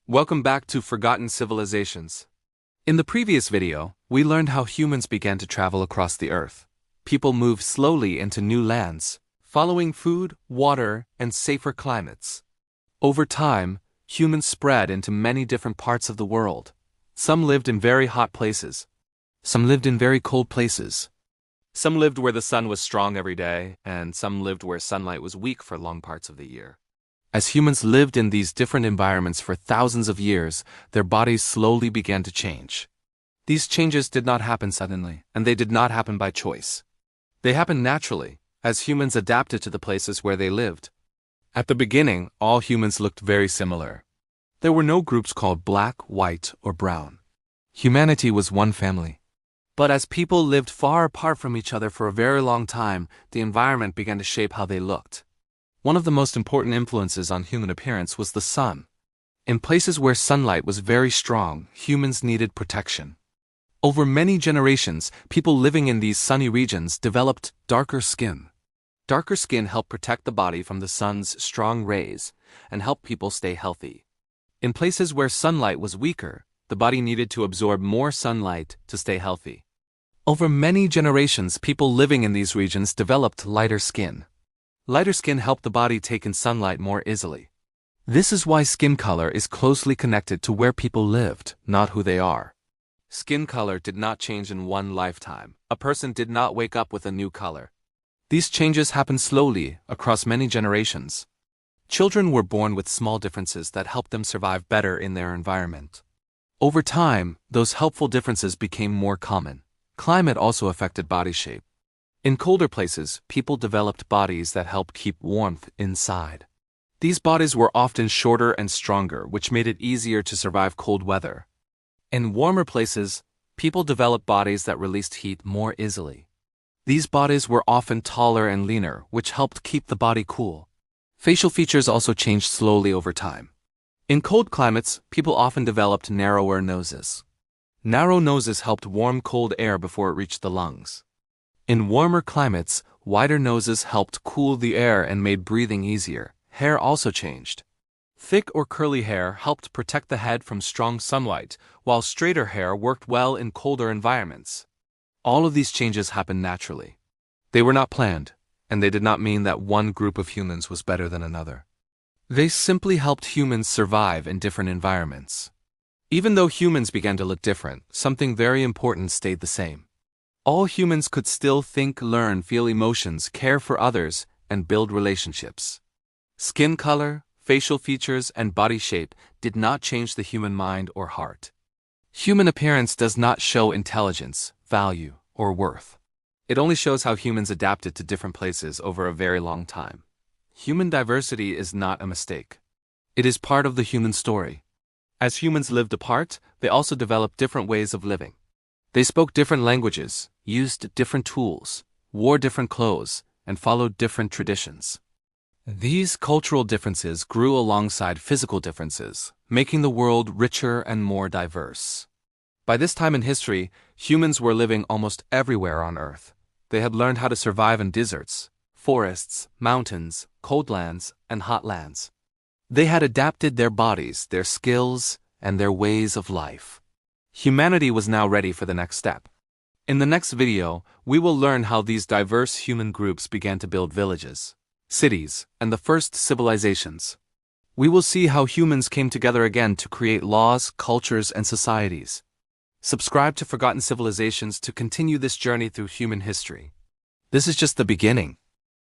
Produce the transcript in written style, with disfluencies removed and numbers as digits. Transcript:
Welcome back to Forgotten Civilizations. In the previous video, we learned how humans began to travel across the earth. People moved slowly into new lands, following food, water, and safer climates. Over time, humans spread into many different parts of the world. Some lived in very hot places. Some lived in very cold places. Some lived where the sun was strong every day, and some lived where sunlight was weak for long parts of the year. As humans lived in these different environments for thousands of years, their bodies slowly began to change. These changes did not happen suddenly, and they did not happen by choice. They happened naturally, as humans adapted to the places where they lived. At the beginning, all humans looked very similar. There were no groups called black, white, or brown. Humanity was one family. But as people lived far apart from each other for a very long time, the environment began to shape how they looked. One of the most important influences on human appearance was the sun. In places where sunlight was very strong, humans needed protection. Over many generations, people living in these sunny regions developed darker skin. Darker skin helped protect the body from the sun's strong rays and helped people stay healthy. In places where sunlight was weaker, the body needed to absorb more sunlight to stay healthy. Over many generations, people living in these regions developed lighter skin. Lighter skin helped the body take in sunlight more easily. This is why skin color is closely connected to where people lived, not who they are. Skin color did not change in one lifetime. A person did not wake up with a new color. These changes happened slowly across many generations. Children were born with small differences that helped them survive better in their environment. Over time, those helpful differences became more common. Climate also affected body shape. In colder places, people developed bodies that helped keep warmth inside. These bodies were often shorter and stronger, which made it easier to survive cold weather. In warmer places, people developed bodies that released heat more easily. These bodies were often taller and leaner, which helped keep the body cool. Facial features also changed slowly over time. In cold climates, people often developed narrower noses. Narrow noses helped warm cold air before it reached the lungs. In warmer climates, wider noses helped cool the air and made breathing easier. Hair also changed. Thick or curly hair helped protect the head from strong sunlight, while straighter hair worked well in colder environments. All of these changes happened naturally. They were not planned, and they did not mean that one group of humans was better than another. They simply helped humans survive in different environments. Even though humans began to look different, something very important stayed the same. All humans could still think, learn, feel emotions, care for others, and build relationships. Skin color, facial features, and body shape did not change the human mind or heart. Human appearance does not show intelligence, value, or worth. It only shows how humans adapted to different places over a very long time. Human diversity is not a mistake. It is part of the human story. As humans lived apart, they also developed different ways of living. They spoke different languages, used different tools, wore different clothes, and followed different traditions. These cultural differences grew alongside physical differences, making the world richer and more diverse. By this time in history, humans were living almost everywhere on Earth. They had learned how to survive in deserts, forests, mountains, cold lands, and hot lands. They had adapted their bodies, their skills, and their ways of life. Humanity was now ready for the next step. In the next video, we will learn how these diverse human groups began to build villages, cities, and the first civilizations. We will see how humans came together again to create laws, cultures, and societies. Subscribe to Forgotten Civilizations to continue this journey through human history. This is just the beginning.